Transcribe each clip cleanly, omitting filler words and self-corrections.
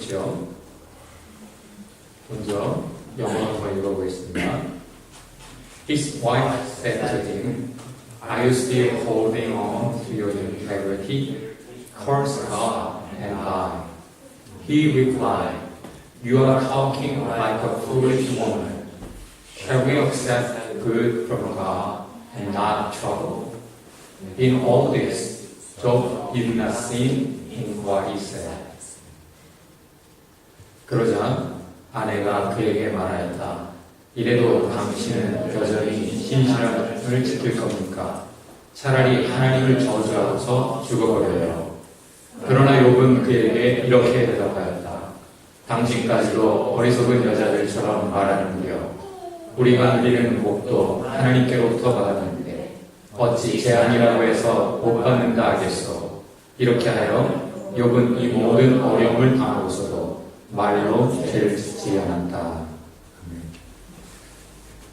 있죠. 먼저 영어로 한번 읽어보겠습니다. His wife said to him, "Are you still holding on to your integrity? Curse God and die." He replied, "You are talking like a foolish woman. Shall we accept good from God and not trouble?" In all this, Job did not sin in what he said. 그러자 아내가 그에게 말하였다. 이래도 당신은 여전히 신실함을 지킬 겁니까? 차라리 하나님을 저주하고서 죽어버려요. 그러나 욥은 그에게 이렇게 대답하였다. 당신까지도 어리석은 여자들처럼 말하는구려. 우리가 누리는 복도 하나님께로부터 받았는데 어찌 재앙이라고 해서 못 받는다 하겠소. 이렇게 하여 욥은 이 모든 어려움을 당하고서도 말로 죄를 짓지 않았다.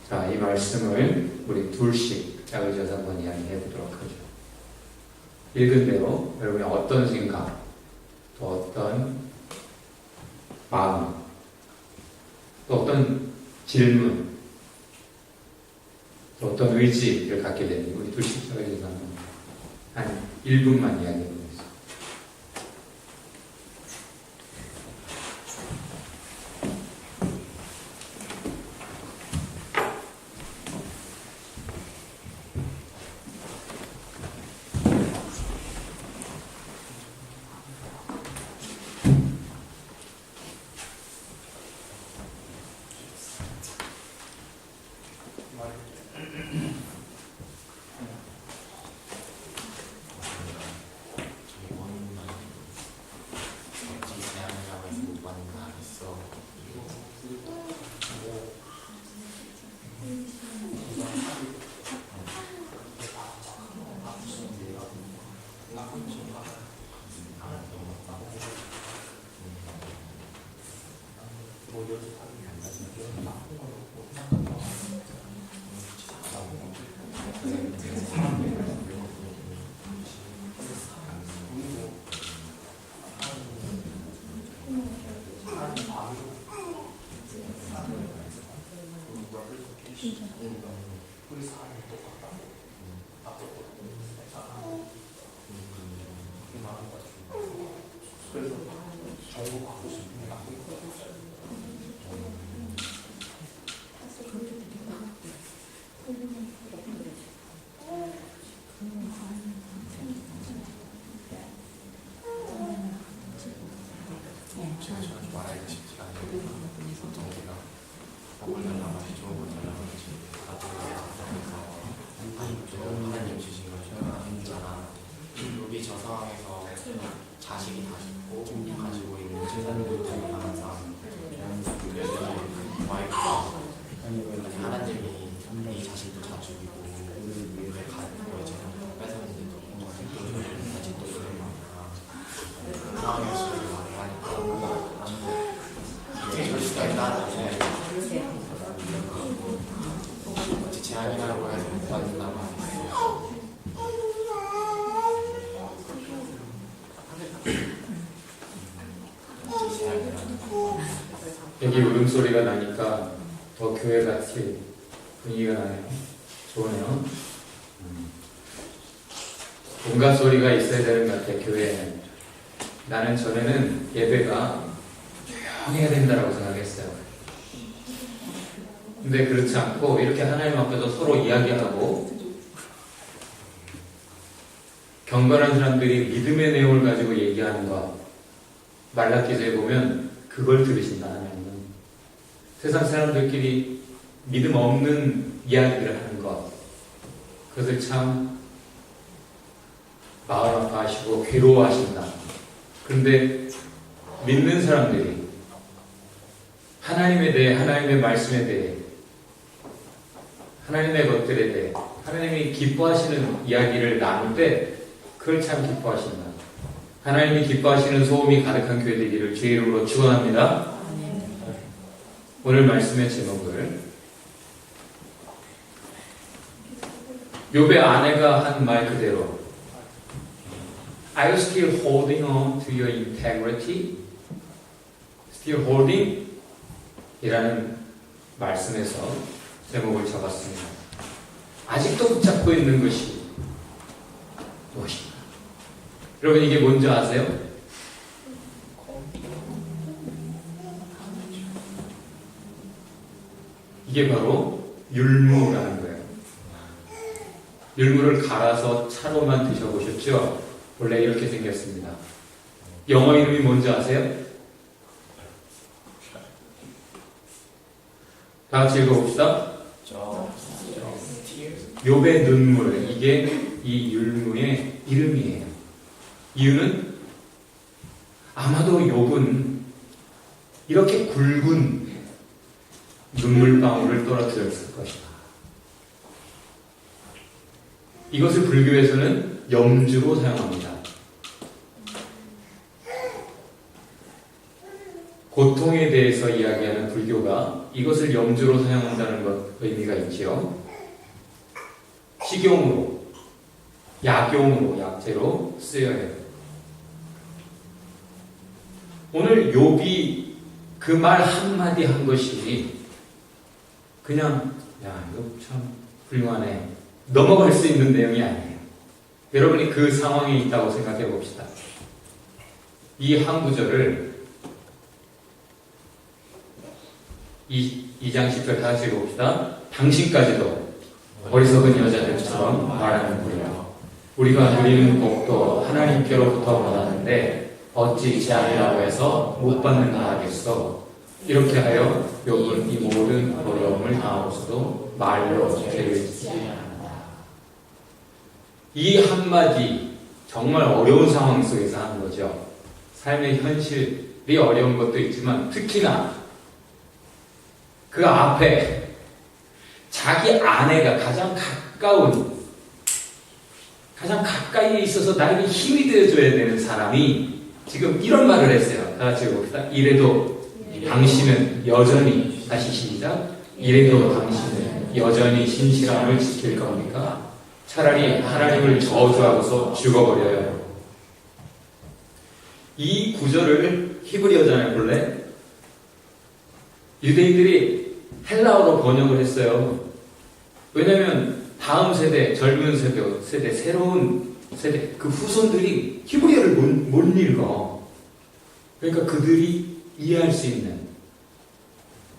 자, 이 말씀을 우리 둘씩 짝을 지어서 한번 이야기해 보도록 하죠. 읽은 대로 여러분이 어떤 생각, 또 어떤 마음, 또 어떤 질문, 또 어떤 의지를 갖게 되는 우리 둘씩 짝을 지어서 한 1분만 이야기해 보겠습니다. 자식이 다 죽고 가지고 있는 재산들을 당한 사람, 와이프가 하나님이 이 자식도 다 죽이고 가지고 재산을 뺏었는데도 아직도 그러니까 그 상황에서 말을 하니까 이럴 수가 있다는 게 어찌 재앙이라고 해서 못 받는다고 하는데 여기 울음소리가 나니까 더 교회 같이 분위기가 나네요. 좋으네요. 온갖 소리가 있어야 되는 것 같아요. 교회에는. 나는 전에는 예배가 조용해야 된다고 생각했어요. 근데 그렇지 않고 이렇게 하나님 앞에서 서로 이야기하고 경건한 사람들이 믿음의 내용을 가지고 얘기하는 것, 말라기서에 보면 그걸 들으신다. 하나님은 세상 사람들끼리 믿음 없는 이야기를 하는 것, 그것을 참 마음 아파하시고 괴로워하신다. 그런데 믿는 사람들이 하나님에 대해, 하나님의 말씀에 대해, 하나님의 것들에 대해 하나님이 기뻐하시는 이야기를 나눌 때 그걸 참 기뻐하신다. 하나님이 기뻐하시는 소음이 가득한 교회 되기를 주의 이름으로 축원합니다. 오늘 말씀의 제목을 욥의 아내가 한 말 그대로 Are you still holding on to your integrity? still holding 이라는 말씀에서 제목을 잡았습니다. 아직도 붙잡고 있는 것이 무엇인가? 여러분 이게 뭔지 아세요? 이게 바로 율무라는 거예요. 율무를 갈아서 차로만 드셔보셨죠? 원래 이렇게 생겼습니다. 영어 이름이 뭔지 아세요? 다 같이 읽어봅시다. 욥의 눈물, 이게 이 율무의 이름이에요. 이유는 아마도 욥은 이렇게 굵은 눈물방울을 떨어뜨렸을 것이다. 이것을 불교에서는 염주로 사용합니다. 고통에 대해서 이야기하는 불교가 이것을 염주로 사용한다는 것 의미가 있지요. 식용으로, 약용으로, 약재로 쓰여요. 오늘 욥이 그 말 한마디 한 것이 그냥 야 이거 참 훌륭하네 넘어갈 수 있는 내용이 아니에요. 여러분이 그 상황에 있다고 생각해 봅시다. 이 한 구절을 2장 10절 다 같이 읽어봅시다. 당신까지도 어리석은 여자들처럼 말하는군요. 우리가 누리는 복도 하나님께로부터 받았는데 어찌 아니라고 해서 못 받는가 하겠어. 이렇게 하여 욥은 이 모든 어려움을 당하고서도 말로 게을리지 않는다. 이 한마디 정말 어려운 상황 속에서 하는 거죠. 삶의 현실이 어려운 것도 있지만 특히나 그 앞에 자기 아내가 가장 가까이에 있어서 나에게 힘이 되어줘야 되는 사람이 지금 이런 말을 했어요. 다 같이 읽어봅시다. 이래도 당신은 여전히, 다시 시작. 이래도 당신은 여전히 신실함을 지킬 겁니까? 차라리 하나님을 저주하고서 죽어버려요. 이 구절을 히브리어잖아요, 본래. 유대인들이 헬라어로 번역을 했어요. 왜냐면 다음 세대, 젊은 세대, 새로운 세대, 그 후손들이 히브리어를 못 읽어. 그러니까 그들이 이해할 수 있는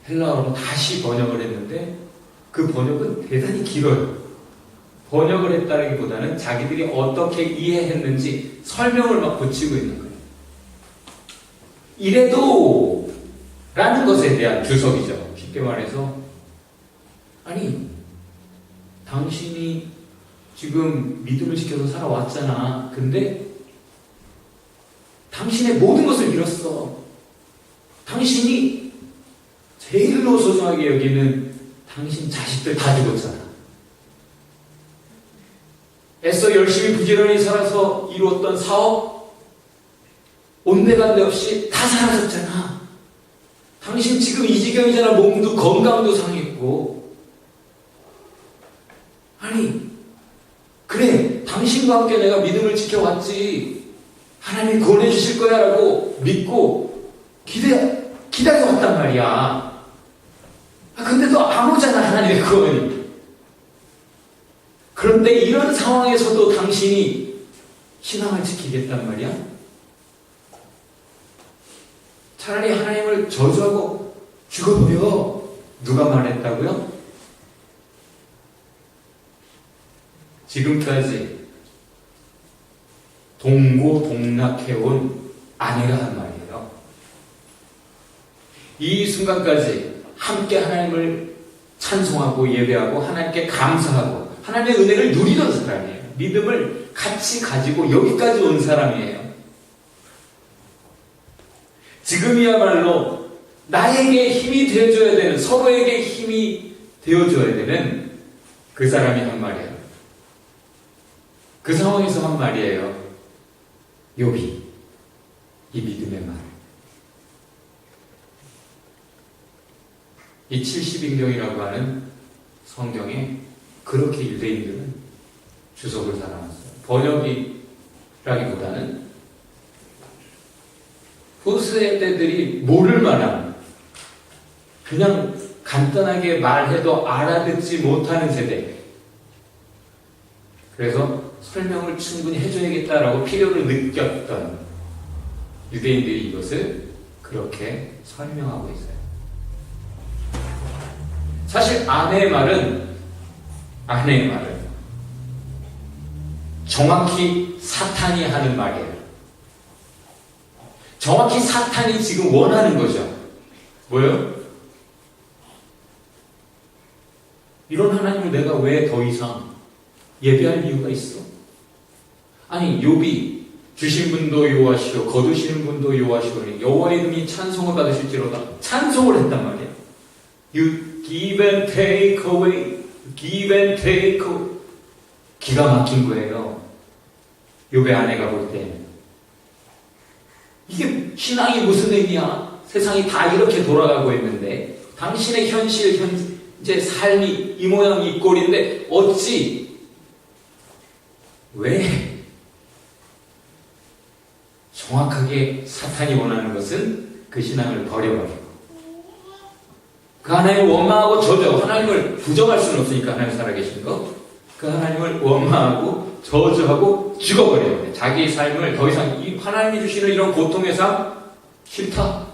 헬라어로 다시 번역을 했는데 그 번역은 대단히 길어요. 번역을 했다기보다는 자기들이 어떻게 이해했는지 설명을 막 붙이고 있는 거예요. 이래도 라는 것에 대한 주석이죠. 쉽게 말해서 아니 당신이 지금 믿음을 지켜서 살아왔잖아. 근데 당신의 모든 것을 잃었어. 당신이 제일로 소중하게 여기는 당신 자식들 다 죽었잖아. 애써 열심히 부지런히 살아서 이루었던 사업 온데간데 없이 다 사라졌잖아. 당신 지금 이 지경이잖아. 몸도 건강도 상했고. 아니 그래 당신과 함께 내가 믿음을 지켜왔지. 하나님이 구원해 주실 거야 라고 믿고 기다려왔단 말이야. 근데도 안 오잖아 하나님의 구원이. 그런데 이런 상황에서도 당신이 신앙을 지키겠단 말이야. 차라리 하나님을 저주하고 죽어버려. 누가 말했다고요? 지금까지 동고동락해온 아내가 한 말이에요. 이 순간까지 함께 하나님을 찬송하고 예배하고 하나님께 감사하고 하나님의 은혜를 누리던 사람이에요. 믿음을 같이 가지고 여기까지 온 사람이에요. 지금이야말로 나에게 힘이 되어줘야 되는, 서로에게 힘이 되어줘야 되는 그 사람이 한 말이에요. 그 상황에서 한 말이에요. 욥이 이 믿음의 말. 이 70인경이라고 하는 성경에 그렇게 유대인들은 주석을 달아놨어요. 번역이라기보다는 소수세대들이 모를 만한, 그냥 간단하게 말해도 알아듣지 못하는 세대. 그래서 설명을 충분히 해줘야겠다라고 필요를 느꼈던 유대인들이 이것을 그렇게 설명하고 있어요. 사실 아내의 말은 정확히 사탄이 하는 말이에요. 정확히 사탄이 지금 원하는 거죠. 뭐요? 이런 하나님을 내가 왜 더 이상 예배할 이유가 있어? 아니, 욥이 주신 분도 여호와시오, 거두시는 분도 여호와시오니 여호와의 이름이 찬송을 받으실지로다. 찬송을 했단 말이에요. You give and take away, give and take away. 기가 막힌 거예요. 욥의 아내가 볼 때. 이게 신앙이 무슨 의미야? 세상이 다 이렇게 돌아가고 있는데 당신의 현재 삶이 이 모양 이 꼴인데 어찌 왜 정확하게 사탄이 원하는 것은 그 신앙을 버려버리고 그 하나님을 원망하고 저주, 하나님을 부정할 수는 없으니까 하나님 살아계신 거, 그 하나님을 원망하고 저주하고 죽어버려야 돼. 자기의 삶을 더 이상 이 하나님이 주시는 이런 고통의 삶 싫다.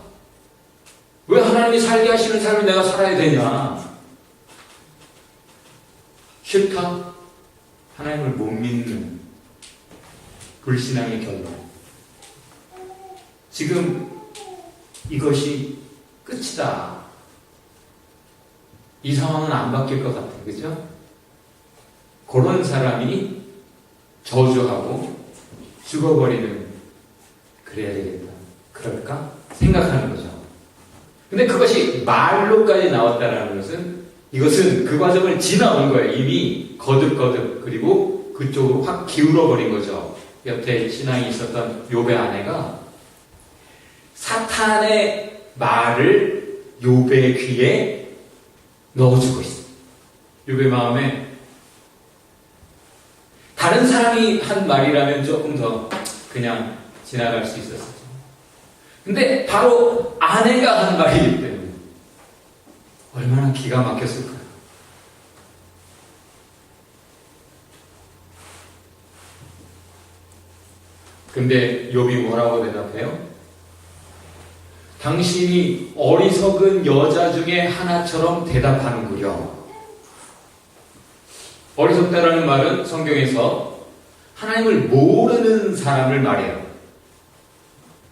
왜 하나님이 살게 하시는 삶을 내가 살아야 되냐? 싫다. 하나님을 못 믿는 불신앙의 결론. 지금 이것이 끝이다. 이 상황은 안 바뀔 것 같아요. 그죠? 그런 사람이 저주하고 죽어버리는, 그래야 되겠다. 그럴까? 생각하는 거죠. 근데 그것이 말로까지 나왔다는 것은, 이것은 그 과정을 지나온 거예요. 이미 거듭 그리고 그쪽으로 확 기울어버린 거죠. 옆에 신앙이 있었던 욥의 아내가 사탄의 말을 욥의 귀에 넣어주고 있어요. 욥의 마음에 다른 사람이 한 말이라면 조금 더 그냥 지나갈 수 있었어요. 근데 바로 아내가 한 말이기 때문에 얼마나 기가 막혔을까요? 근데 욥이 뭐라고 대답해요? 당신이 어리석은 여자 중에 하나처럼 대답하는구려. 어리석다라는 말은 성경에서 하나님을 모르는 사람을 말해요.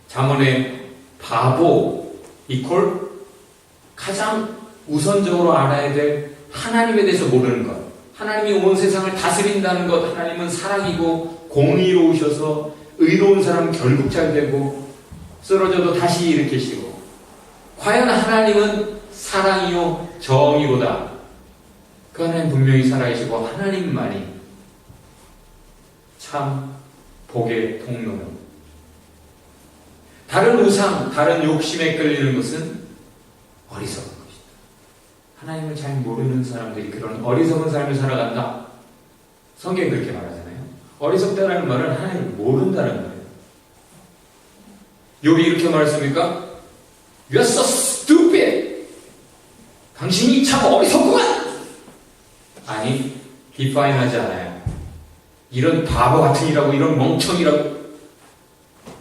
잠언에 바보 이퀄 가장 우선적으로 알아야 될 하나님에 대해서 모르는 것. 하나님이 온 세상을 다스린다는 것. 하나님은 사랑이고 공의로우셔서 의로운 사람 결국 잘 되고 쓰러져도 다시 일으키시고, 과연 하나님은 사랑이요 정의로다. 그 하나님 분명히 살아계시고 하나님만이 참 복의 통로는, 다른 우상, 다른 욕심에 끌리는 것은 어리석은 것이다. 하나님을 잘 모르는 사람들이 그런 어리석은 삶을 살아간다. 성경이 그렇게 말하잖아요. 어리석다라는 말은 하나님을 모른다는 거예요. 욥이 이렇게 말했습니까? You are so stupid. 당신이 참 어리석구만. 아니, 디파인하지 않아요. 이런 바보 같은 이라고, 이런 멍청이라고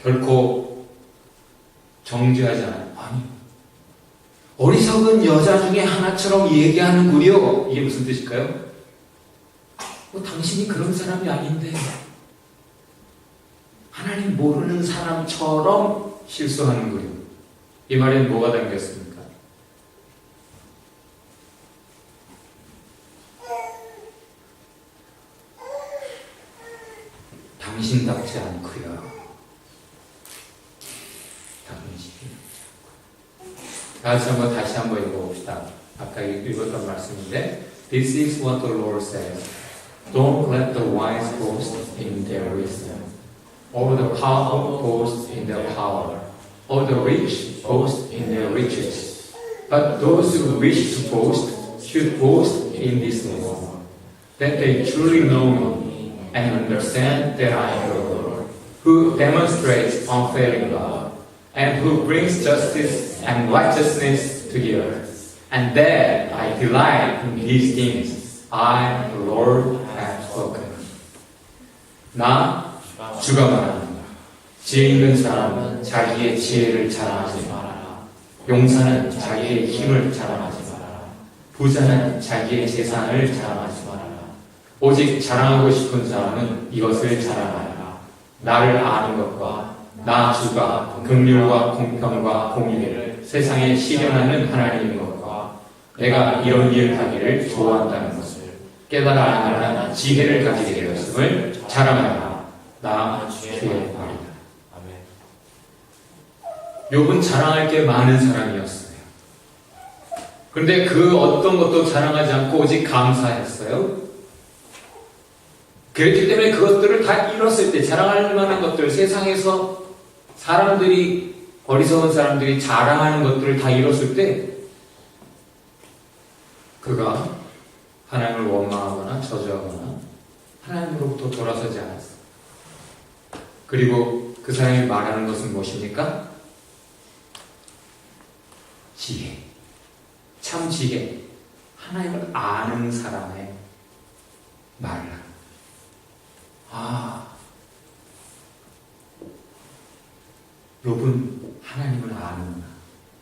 결코 정죄하지 않아요. 아니, 어리석은 여자 중에 하나처럼 얘기하는구려. 이게 무슨 뜻일까요? 당신이 그런 사람이 아닌데 하나님 모르는 사람처럼 실수하는구려. 이 말에는 뭐가 담겼습니까? 당신답지 않구려. 다시 한번 읽어봅시다. 아까 읽었던 말씀인데, This is what the Lord says. Don't let the wise boast in their wisdom, or the powerful boast in their power, or the rich boast in their riches. But those who wish to boast should boast in this law, that they truly know me and understand that I am the Lord, who demonstrates unfailing love. and who brings justice and righteousness to the earth. And that I delight in these things. I, the Lord, have spoken. 나, 주가 말한다. 지혜 있는 사람은 자기의 지혜를 자랑하지 말아라. 용사는 자기의 힘을 자랑하지 말아라. 부자는 자기의 재산을 자랑하지 말아라. 오직 자랑하고 싶은 사람은 이것을 자랑하라. 나를 아는 것과 나 주가 긍휼과 공평과 공의를 세상에 실현하는 하나님인 것과 내가 이런 일을 하기를 좋아한다는 것을 깨달아 알만한 지혜를 가지게 되었음을 자랑하라. 나 주의 말이다. 욥은 자랑할 게 많은 사람이었어요. 그런데 그 어떤 것도 자랑하지 않고 오직 감사했어요. 그렇기 때문에 그것들을 다 잃었을 때 자랑할 만한 것들, 세상에서 사람들이, 어리석은 사람들이 자랑하는 것들을 다 잃었을 때 그가 하나님을 원망하거나 저주하거나 하나님으로부터 돌아서지 않았어요. 그리고 그 사람이 말하는 것은 무엇입니까? 지혜. 참 지혜. 하나님을 아는 사람의 말을 합니다. 욥은 하나님을 아는구나.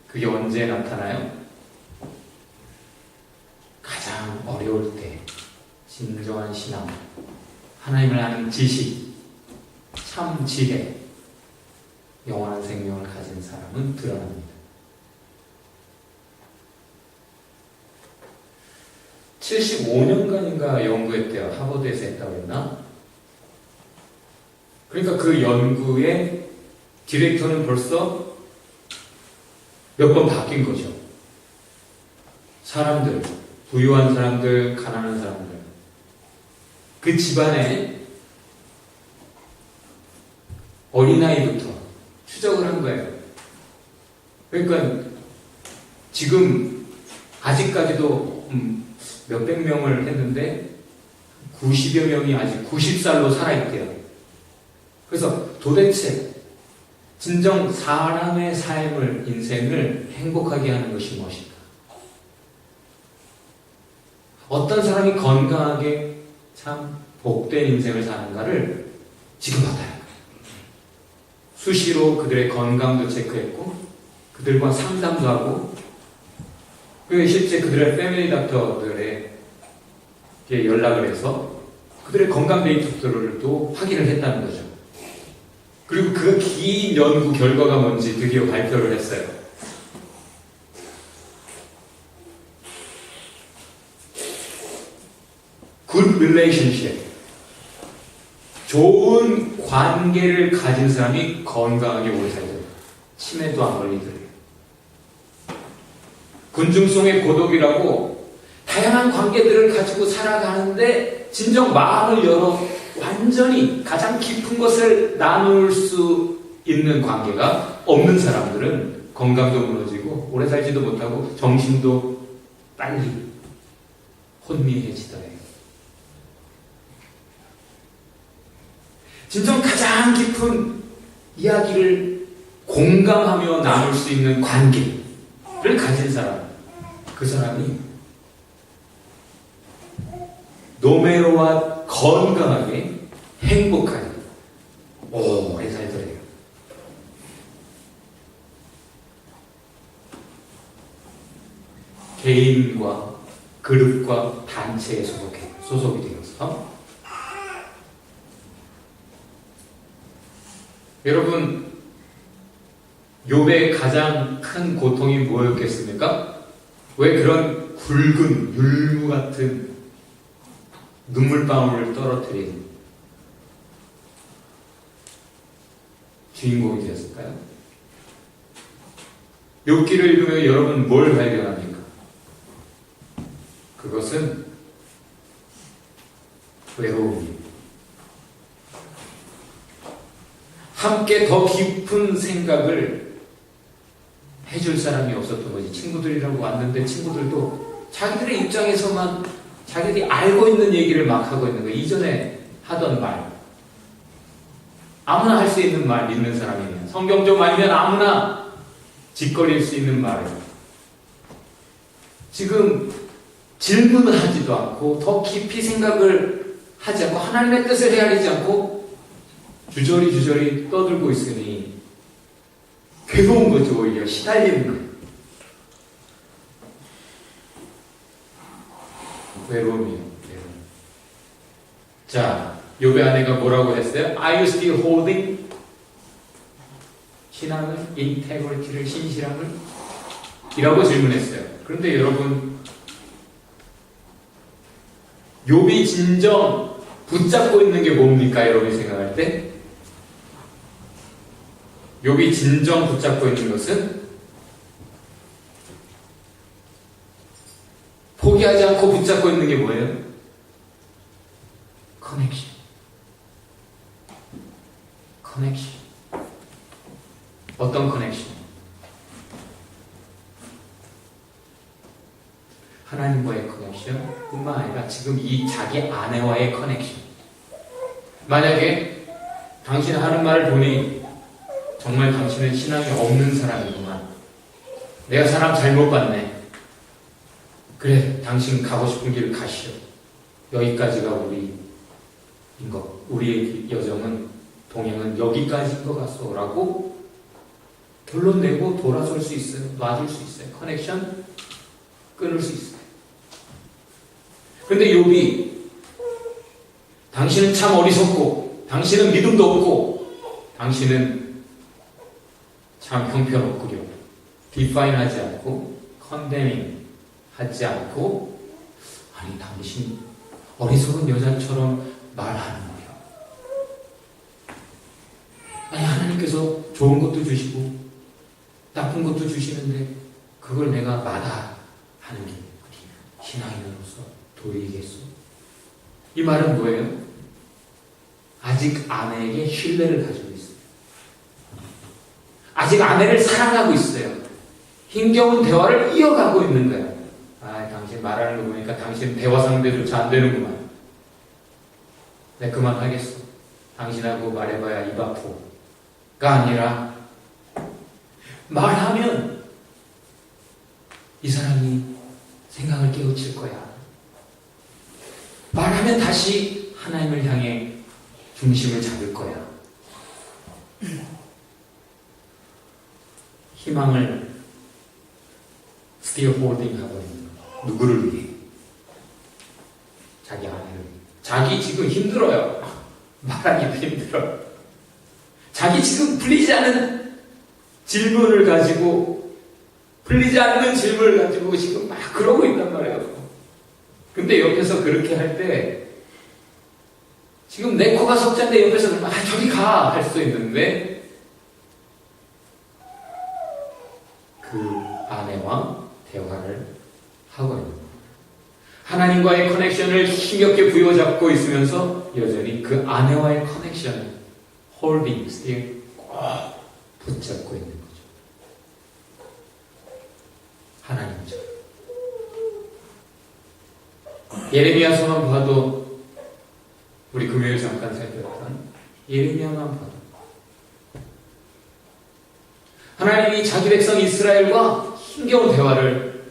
그게 언제 나타나요? 가장 어려울 때 진정한 신앙, 하나님을 아는 지식, 참 지혜, 영원한 생명을 가진 사람은 드러납니다. 75년간인가 연구했대요. 하버드에서 했다고 했나? 그러니까 그 연구의 디렉터는 벌써 몇 번 바뀐 거죠. 사람들, 부유한 사람들, 가난한 사람들, 그 집안에 어린아이부터 추적을 한 거예요. 그러니까 지금 아직까지도 몇백 명을 했는데 90여 명이 아직 90살로 살아있대요. 그래서 도대체 진정 사람의 삶을, 인생을 행복하게 하는 것이 무엇인가? 어떤 사람이 건강하게 참 복된 인생을 사는가를 지켜봤다는 거예요. 수시로 그들의 건강도 체크했고 그들과 상담도 하고 실제 그들의 패밀리 닥터들에게 연락을 해서 그들의 건강 데이터들도 확인을 했다는 거죠. 그리고 그 긴 연구 결과가 뭔지 드디어 발표를 했어요. Good relationship. 좋은 관계를 가진 사람이 건강하게 오래 살더래요. 치매도 안 걸리더래요. 군중송의 고독이라고 다양한 관계들을 가지고 살아가는데 진정 마음을 열어 완전히 가장 깊은 것을 나눌 수 있는 관계가 없는 사람들은 건강도 무너지고 오래 살지도 못하고 정신도 빨리 혼미해지더래요. 진정 가장 깊은 이야기를 공감하며 나눌 수 있는 관계를 가진 사람, 그 사람이 노메로와 건강하게 행복하게 오래 살더래요. 개인과 그룹과 단체에 소속이 되어서 여러분, 욥의 가장 큰 고통이 뭐였겠습니까? 왜 그런 굵은 율무 같은 눈물방울을 떨어뜨린 주인공이 되었을까요? 욥기를 읽으면 여러분 뭘 발견합니까? 그것은 외로움입니다. 함께 더 깊은 생각을 해줄 사람이 없었던 거지. 친구들이라고 왔는데 친구들도 자기들의 입장에서만 자기들이 알고 있는 얘기를 막 하고 있는 거예요. 이전에 하던 말, 아무나 할 수 있는 말 믿는 사람이면서 성경 좀 알면 아무나 짓거릴 수 있는 말이에요. 지금 질문을 하지도 않고 더 깊이 생각을 하지 않고 하나님의 뜻을 헤아리지 않고 주저리 떠들고 있으니 괴로운 거죠. 오히려 시달리는 거예요. 외로움이에요. 외로움. 자, 욥의 아내가 뭐라고 했어요? Are you still holding? 신앙을, 인테그리티를, 신실함을? 이라고 질문했어요. 그런데 여러분, 욥이 진정 붙잡고 있는 게 뭡니까? 여러분이 생각할 때? 욥이 진정 붙잡고 있는 것은 포기하지 않고 붙잡고 있는 게 뭐예요? 커넥션. 커넥션. 어떤 커넥션? 하나님과의 커넥션 뿐만 아니라 지금 이 자기 아내와의 커넥션. 만약에 당신 하는 말을 보니 정말 당신은 신앙이 없는 사람이구만. 내가 사람 잘못 봤네. 그래, 당신 가고 싶은 길 가시오. 여기까지가 우리인 것. 우리의 여정은, 동행은 여기까지인 것 같소. 라고 결론 내고 돌아설 수 있어요. 놔줄 수 있어요. 커넥션 끊을 수 있어요. 근데 욥이 당신은 참 어리석고 당신은 믿음도 없고 당신은 참 형편없구려. 디파인하지 않고 컨데밍 하지 않고 아니 당신 어리석은 여자처럼 말하는 거예요. 아니 하나님께서 좋은 것도 주시고 나쁜 것도 주시는데 그걸 내가 마다하는 게 신앙인으로서 도리겠소. 이 말은 뭐예요? 아직 아내에게 신뢰를 가지고 있어요. 아직 아내를 사랑하고 있어요. 힘겨운 대화를 이어가고 있는 거예요. 아, 당신 말하는 거 보니까 당신 대화 상대조차 안 되는구만. 내 그만하겠어. 당신하고 말해봐야 입 아프가 아니라 말하면 이 사람이 생각을 깨우칠 거야. 말하면 다시 하나님을 향해 중심을 잡을 거야. 희망을 still holding 하고 있는 거. 누구를 위해? 자기 아내를 위해. 자기 지금 힘들어요. 말하기도 힘들어요. 자기 지금 풀리지 않은 질문을 가지고 풀리지 않는 질문을 가지고 지금 막 그러고 있단 말이에요. 근데 옆에서 그렇게 할 때 지금 내 코가 석자인데 옆에서 그러면 아 저리 가! 할 수 있는데 그 아내와 대화를 하고 있는 거예요. 하나님과의 커넥션을 힘겹게 부여잡고 있으면서 여전히 그 아내와의 커넥션을 holding, still 붙잡고 있는 거죠. 하나님처럼. 예레미야서만 봐도 우리 금요일 잠깐 살폈던 예레미야만 봐도 하나님이 자기 백성 이스라엘과 힘겨운 대화를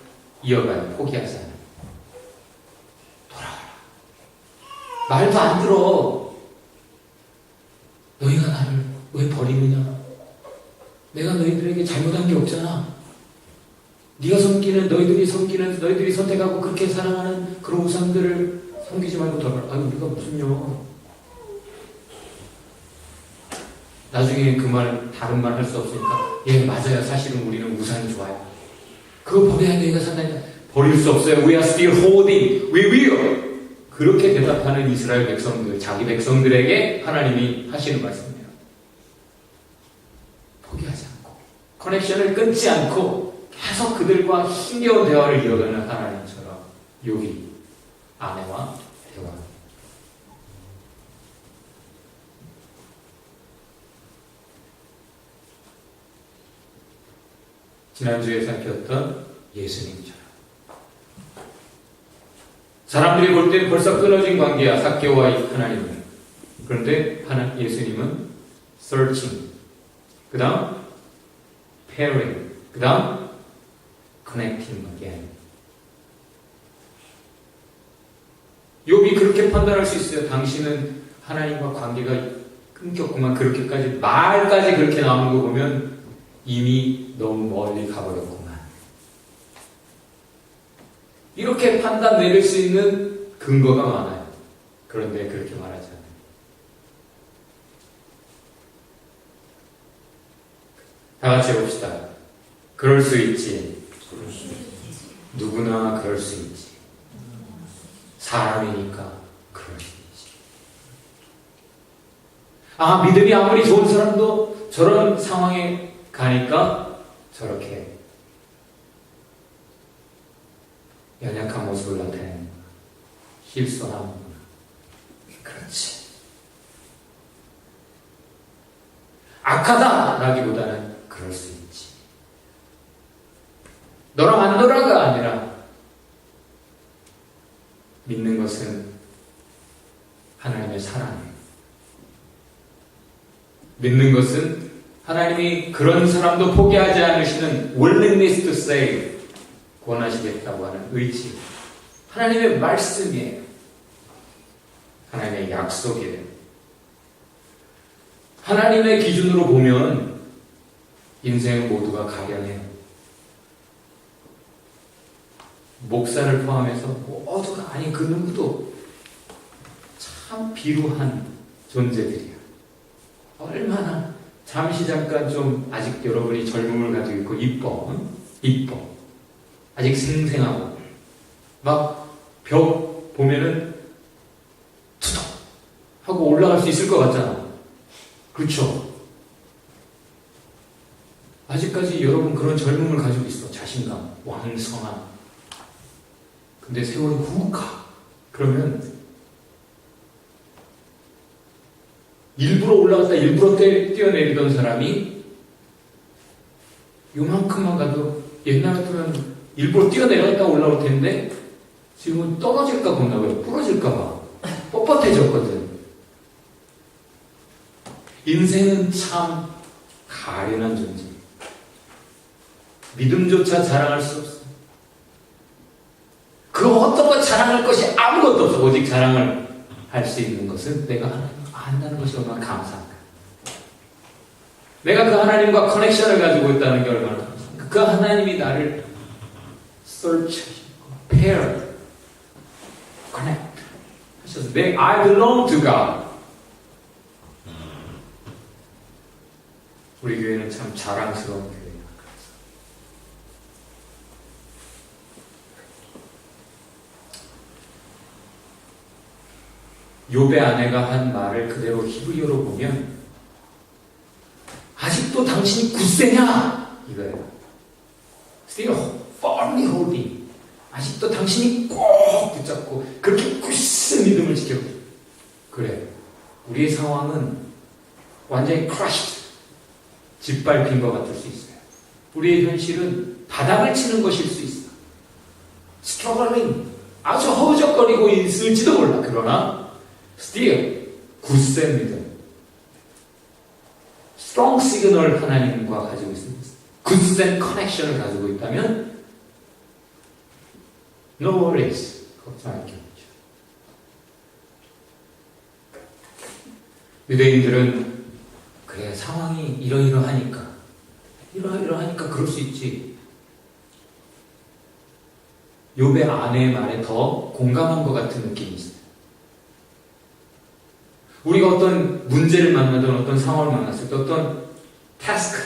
이어가요. 포기하지 않아요. 돌아와라. 말도 안 들어. 너희가 나를 왜 버리느냐? 내가 너희들에게 잘못한 게 없잖아. 네가 섬기는, 너희들이 섬기는, 너희들이 선택하고 그렇게 사랑하는 그런 우상들을 섬기지 말고 돌아가라. 아니 우리가 무슨요? 나중에 그 말, 다른 말 할 수 없으니까 예 맞아요. 사실은 우리는 우상이 좋아요. 그거 버려야 너희가 산다니까. 버릴 수 없어요. We are still holding. We will. 그렇게 대답하는 이스라엘 백성들, 자기 백성들에게 하나님이 하시는 말씀이에요. 포기하지 않고 커넥션을 끊지 않고 계속 그들과 힘겨운 대화를 이어가는 하나님처럼 욥이 아내와 대화. 지난주에 살폈던 예수님처럼 사람들이 볼 때 벌써 끊어진 관계야. 삭개오와 하나님은. 그런데 예수님은 searching, 그 다음 pairing, 그 다음 connecting again. 욥이 그렇게 판단할 수 있어요. 당신은 하나님과 관계가 끊겼구만. 그렇게까지 말까지 그렇게 나오는 거 보면 이미 너무 멀리 가버렸구만. 이렇게 판단 내릴 수 있는 근거가 많아요. 그런데 그렇게 말하지 않아요. 다 같이 해봅시다. 그럴 수 있지. 누구나 그럴 수 있지. 사람이니까 그럴 수 있지. 아, 믿음이 아무리 좋은 사람도 저런 상황에 가니까 저렇게 연약한 모습을 나타내는 거야. 실수하는구나. 그렇지. 악하다 라기보다는 그럴 수 있지. 너랑 안 놀아가 아니라 믿는 것은 하나님의 사랑이에요. 믿는 것은 하나님이 그런 사람도 포기하지 않으시는 willingness to save, 구원하시겠다고 하는 의지. 하나님의 말씀이에요. 하나님의 약속이에요. 하나님의 기준으로 보면 인생 모두가 가련해요. 목사를 포함해서 모두가, 아니 그 누구도 참 비루한 존재들이야. 얼마나 잠시 잠깐 좀 아직 여러분이 젊음을 가지고 있고 이뻐, 응? 이뻐, 아직 생생하고 막 벽 보면은 투덕 하고 올라갈 수 있을 것 같잖아. 그렇죠? 아직까지 여러분 그런 젊음을 가지고 있어. 자신감, 왕성함. 근데 세월이 훅 가. 그러면 일부러 올라갔다 일부러 뛰어내리던 사람이 요만큼만 가도 옛날 같으면 일부러 뛰어내렸다 올라올 텐데 지금은 떨어질까 겁나고요. 부러질까 봐. 뻣뻣해졌거든. 인생은 참 가련한 존재. 믿음조차 자랑할 수 없어. 그 어떤 것 자랑할 것이 아무것도 없어. 오직 자랑을 할 수 있는 것은 내가 하나님 안다는 것이 얼마나 감사한가. 내가 그 하나님과 커넥션을 가지고 있다는 게 얼마나 감사한가. 그 하나님이 나를 search, pair, connect 하셔서 I belong to God. 우리 교회는 참 자랑스러운 교회예요. 욥의 아내가 한 말을 그대로 히브리어로 보면 아직도 당신이 굳세냐 이거예요. Still firmly holding. 아직도 당신이 꼭 붙잡고 그렇게 굳은 믿음을 지켜. 그래, 우리의 상황은 완전히 crushed, 짓밟힌 것 같을 수 있어요. 우리의 현실은 바닥을 치는 것일 수 있어. struggling, 아주 허우적거리고 있을지도 몰라. 그러나 still 굳센 믿음, strong signal 하나님과 가지고 있습니다. 굳센 커넥션을 가지고 있다면 no worries, 걱정할 게 없죠. 유대인들은 그래, 상황이 이러이러하니까 그럴 수 있지. 욥의 아내의 말에 더 공감한 것 같은 느낌이 있어요. 우리가 어떤 문제를 만나든 어떤 상황을 만났을 때 어떤 타스크,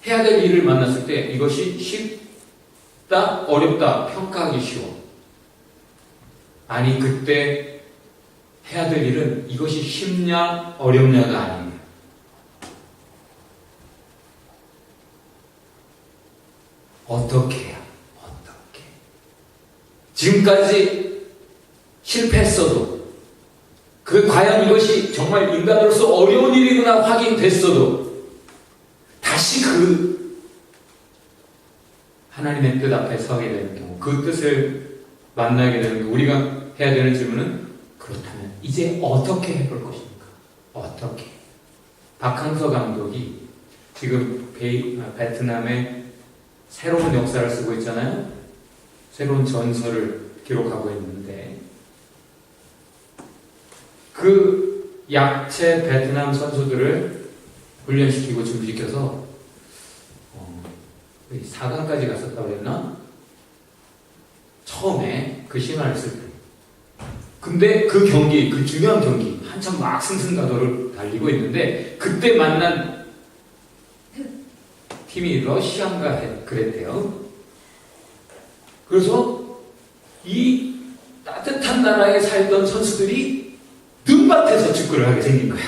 해야 될 일을 만났을 때 이것이 쉽다, 어렵다, 평가하기 쉬워. 아니, 그때 해야 될 일은 이것이 쉽냐, 어렵냐가 아닙니다. 어떻게 해야? 어떻게? 지금까지 실패했어도 과연 이것이 정말 인간으로서 어려운 일이구나 확인됐어도 다시 하나님의 뜻 앞에 서게 되는 경우, 그 뜻을 만나게 되는 경우, 우리가 해야 되는 질문은 그렇다면 이제 어떻게 해볼 것입니까? 어떻게? 박항서 감독이 지금 베트남의 새로운 역사를 쓰고 있잖아요. 새로운 전설을 기록하고 있는데 그 약체 베트남 선수들을 훈련시키고 준비시켜서 4강까지 갔었다고 그랬나? 처음에 그 신화를 쓸 때. 근데 그 경기, 그 중요한 경기, 한참 막 승승가도를 달리고 있는데 그때 만난 팀이 러시아인가 그랬대요. 그래서 이 따뜻한 나라에 살던 선수들이 눈밭에서 축구를 하게 생긴 거야.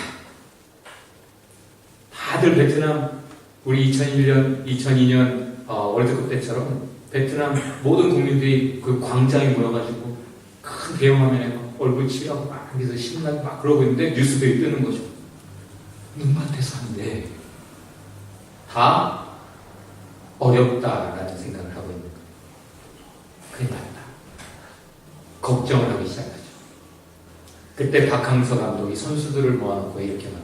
다들 베트남, 우리 2001년, 2002년 월드컵 때처럼 베트남 모든 국민들이 그 광장에 모여가지고 큰 대형 화면에 얼굴 칠하고 막 여기서 신나고 막 그러고 있는데 뉴스들이 뜨는 거죠. 눈밭에서 하는데 다 어렵다라는 생각을 하고 있는 거예요. 큰일 났다. 걱정을 하기 시작하죠. 그때 박항서 감독이 선수들을 모아놓고 이렇게 말해요.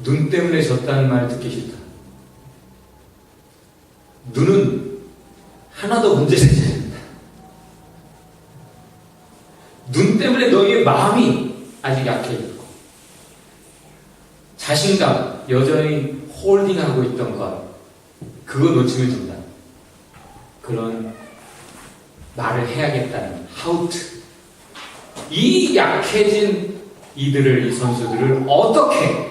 눈 때문에 졌다는 말 듣기 싫다. 눈은 하나도 문제되지 않는다. 눈 때문에 너희의 마음이 아직 약해 있고 자신감 여전히 홀딩하고 있던 것 그거 놓치면 진다. 그런 말을 해야겠다는 하우트. 이 약해진 이들을 이 선수들을 어떻게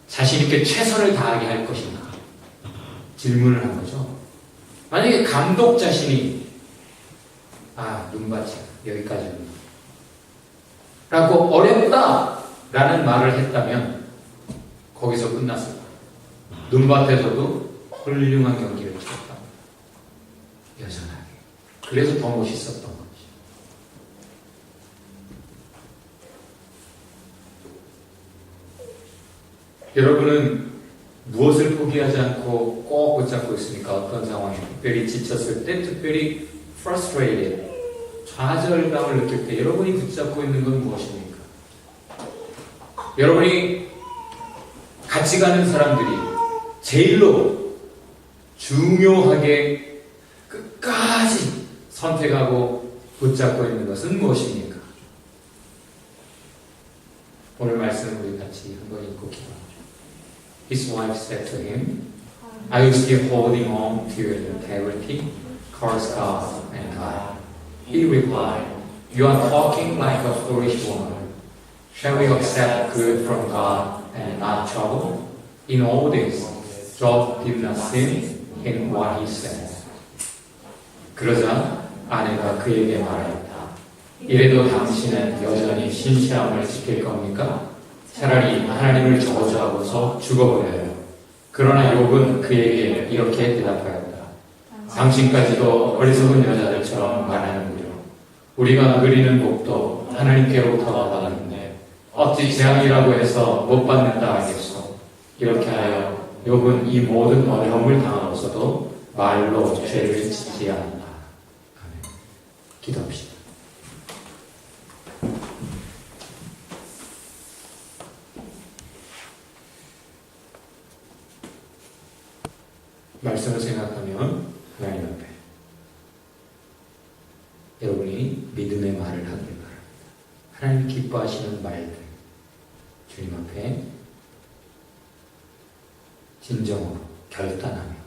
자신있게 최선을 다하게 할 것인가 질문을 한 거죠. 만약에 감독 자신이 눈밭이야 여기까지 라고 어렵다라는 말을 했다면 거기서 끝났을 거예요. 눈밭에서도 훌륭한 경기를 치렀다. 여전하게. 그래서 더 멋있었던 거지. 여러분은 무엇을 포기하지 않고 꼭 붙잡고 있습니까? 어떤 상황에 특별히 지쳤을 때, 특별히 frustrated, 좌절감을 느낄 때 여러분이 붙잡고 있는 건 무엇입니까? 여러분이 같이 가는 사람들이 제일로 중요하게 끝까지 선택하고 붙잡고 있는 것은 무엇입니까? 오늘 말씀을 우리 같이 한번 읽고 기도합니다. His wife said to him, Are you still holding on to your integrity? Curse God and die. He replied, You are talking like a foolish woman. Shall we accept good from God and not trouble? In all this, Job did not sin in what he said. 그러자 아내가 그에게 말했다. 이래도 당신은 여전히 신실함을 지킬 겁니까? 차라리 하나님을 저주하고서 죽어버려요. 그러나 욥은 그에게 이렇게 대답하였다. 당신까지도 어리석은 여자들처럼 말하는군요. 우리가 그리는 복도 하나님께로부터 받았는데 어찌 재앙이라고 해서 못 받는다 하겠소. 이렇게 하여 욥은 이 모든 어려움을 당하고서도 말로 죄를 짓지 않는다. 아멘. 기도합시다. 말씀을 생각하면 하나님 앞에 여러분이 믿음의 말을 하길 바랍니다. 하나님 기뻐하시는 말들 주님 앞에 진정으로 결단하며